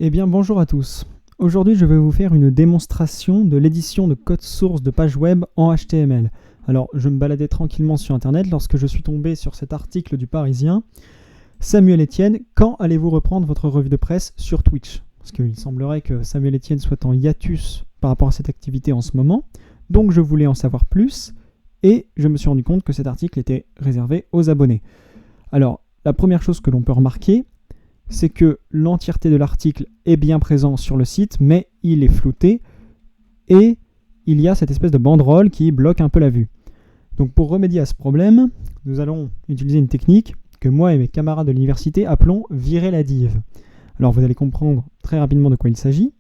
Eh bien bonjour à tous. Aujourd'hui je vais vous faire une démonstration de l'édition de code source de page web en HTML. Alors je me baladais tranquillement sur internet lorsque je suis tombé sur cet article du Parisien. Samuel Etienne, quand allez-vous reprendre votre revue de presse sur Twitch? Parce qu'il semblerait que Samuel Etienne soit en hiatus par rapport à cette activité en ce moment. Donc je voulais en savoir plus et je me suis rendu compte que cet article était réservé aux abonnés. Alors la première chose que l'on peut remarquer, c'est que l'entièreté de l'article est bien présent sur le site, mais il est flouté et il y a cette espèce de banderole qui bloque un peu la vue. Donc pour remédier à ce problème, nous allons utiliser une technique que moi et mes camarades de l'université appelons « virer la div ». Alors vous allez comprendre très rapidement de quoi il s'agit.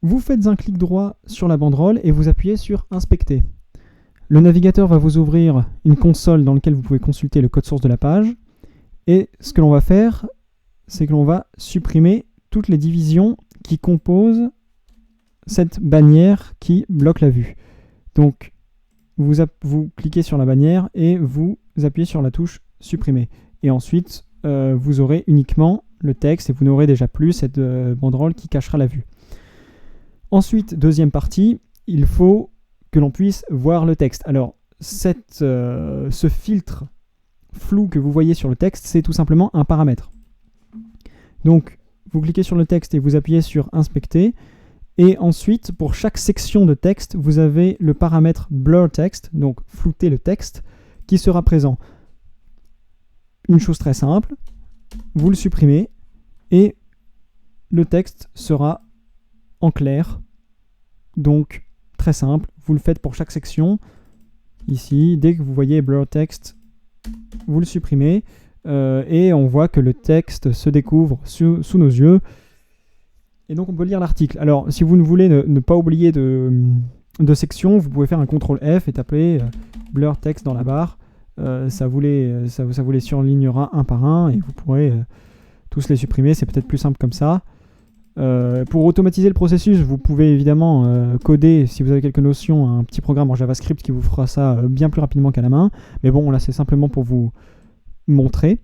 Vous faites un clic droit sur la banderole et vous appuyez sur « Inspecter ». Le navigateur va vous ouvrir une console dans laquelle vous pouvez consulter le code source de la page. Et ce que l'on va faire, c'est que l'on va supprimer toutes les divisions qui composent cette bannière qui bloque la vue. Donc, vous cliquez sur la bannière et vous appuyez sur la touche « Supprimer ». Et ensuite, vous aurez uniquement le texte et vous n'aurez déjà plus cette banderole qui cachera la vue. Ensuite, deuxième partie, il faut que l'on puisse voir le texte. Alors, ce filtre flou que vous voyez sur le texte, c'est tout simplement un paramètre. Donc, vous cliquez sur le texte et vous appuyez sur Inspecter. Et ensuite, pour chaque section de texte, vous avez le paramètre Blur Text, donc flouter le texte, qui sera présent. Une chose très simple, vous le supprimez et le texte sera en clair. Donc, très simple, vous le faites pour chaque section. Ici, dès que vous voyez Blur Text, vous le supprimez et on voit que le texte se découvre sous nos yeux et donc on peut lire l'article. Alors si vous ne voulez ne pas oublier de section, vous pouvez faire un CTRL F et taper Blur Text dans la barre. Ça vous les surlignera un par un et vous pourrez tous les supprimer, c'est peut-être plus simple comme ça. Pour automatiser le processus, vous pouvez évidemment coder, si vous avez quelques notions, un petit programme en JavaScript qui vous fera ça bien plus rapidement qu'à la main. Mais bon, là c'est simplement pour vous montrer.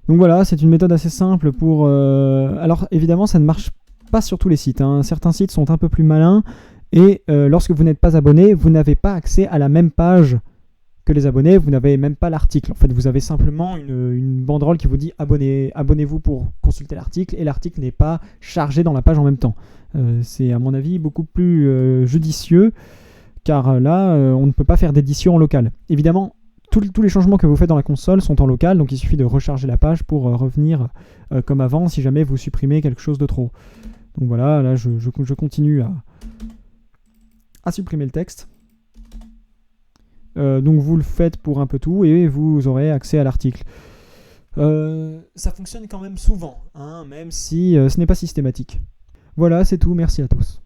Donc voilà, c'est une méthode assez simple pour... Alors évidemment, ça ne marche pas sur tous les sites, hein. Certains sites sont un peu plus malins et lorsque vous n'êtes pas abonné, vous n'avez pas accès à la même page que les abonnés, vous n'avez même pas l'article. En fait, vous avez simplement une banderole qui vous dit abonnez-vous pour consulter l'article et l'article n'est pas chargé dans la page en même temps. C'est à mon avis beaucoup plus judicieux car là, on ne peut pas faire d'édition en local. Évidemment, tous les changements que vous faites dans la console sont en local, donc il suffit de recharger la page pour revenir comme avant si jamais vous supprimez quelque chose de trop. Donc voilà, là je continue à supprimer le texte. Donc vous le faites pour un peu tout et vous aurez accès à l'article. Ça fonctionne quand même souvent, hein, même si ce n'est pas systématique. Voilà, c'est tout, merci à tous.